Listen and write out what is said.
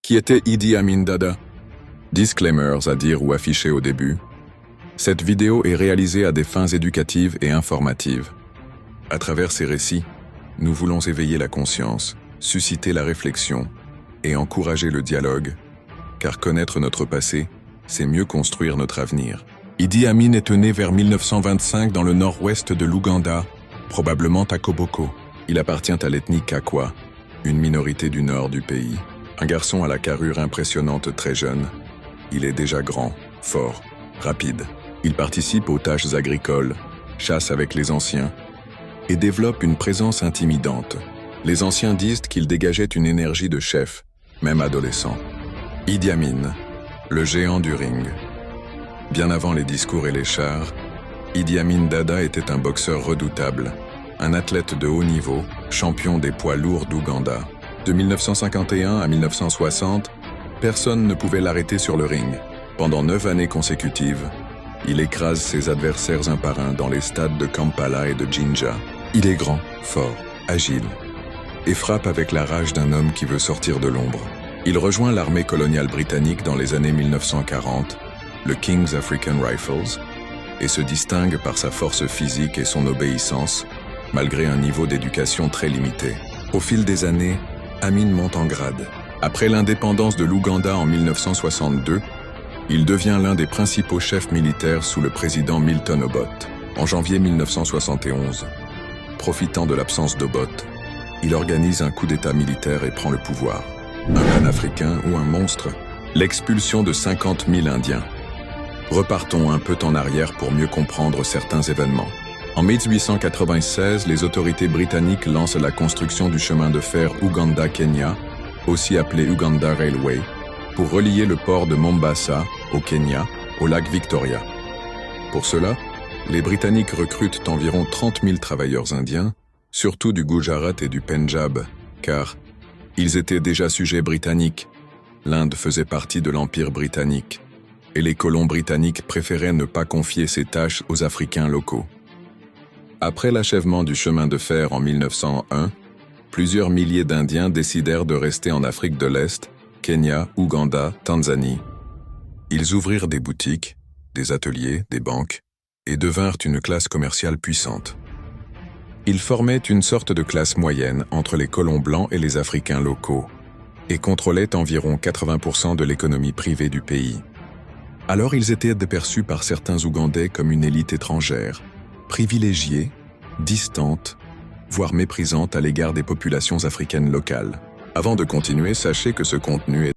Qui était Idi Amin Dada? Disclaimers à dire ou afficher au début. Cette vidéo est réalisée à des fins éducatives et informatives. À travers ces récits, nous voulons éveiller la conscience, susciter la réflexion et encourager le dialogue, car connaître notre passé, c'est mieux construire notre avenir. Idi Amin est né vers 1925 dans le nord-ouest de l'Ouganda, probablement à Koboko. Il appartient à l'ethnie Kakwa, une minorité du nord du pays. Un garçon à la carrure impressionnante très jeune. Il est déjà grand, fort, rapide. Il participe aux tâches agricoles, chasse avec les anciens et développe une présence intimidante. Les anciens disent qu'il dégageait une énergie de chef, même adolescent. Idi Amin, le géant du ring. Bien avant les discours et les chars, Idi Amin Dada était un boxeur redoutable, un athlète de haut niveau, champion des poids lourds d'Ouganda. De 1951 à 1960, personne ne pouvait l'arrêter sur le ring. Pendant 9 années consécutives, il écrase ses adversaires un par un dans les stades de Kampala et de Jinja. Il est grand, fort, agile, et frappe avec la rage d'un homme qui veut sortir de l'ombre. Il rejoint l'armée coloniale britannique dans les années 1940, le King's African Rifles, et se distingue par sa force physique et son obéissance, malgré un niveau d'éducation très limité. Au fil des années, Amin monte en grade. Après l'indépendance de l'Ouganda en 1962, il devient l'un des principaux chefs militaires sous le président Milton Obote. En janvier 1971, profitant de l'absence d'Obote, il organise un coup d'État militaire et prend le pouvoir. Un panafricain ou un monstre? L'expulsion de 50 000 Indiens. Repartons un peu en arrière pour mieux comprendre certains événements. En 1896, les autorités britanniques lancent la construction du chemin de fer Ouganda-Kenya, aussi appelé Uganda Railway, pour relier le port de Mombasa, au Kenya, au lac Victoria. Pour cela, les Britanniques recrutent environ 30 000 travailleurs indiens, surtout du Gujarat et du Pendjab, car ils étaient déjà sujets britanniques. L'Inde faisait partie de l'Empire britannique, et les colons britanniques préféraient ne pas confier ces tâches aux Africains locaux. Après l'achèvement du chemin de fer en 1901, plusieurs milliers d'Indiens décidèrent de rester en Afrique de l'Est, Kenya, Ouganda, Tanzanie. Ils ouvrirent des boutiques, des ateliers, des banques, et devinrent une classe commerciale puissante. Ils formaient une sorte de classe moyenne entre les colons blancs et les Africains locaux, et contrôlaient environ 80% de l'économie privée du pays. Alors ils étaient perçus par certains Ougandais comme une élite étrangère, privilégiée, distante, voire méprisante à l'égard des populations africaines locales. Avant de continuer, sachez que ce contenu est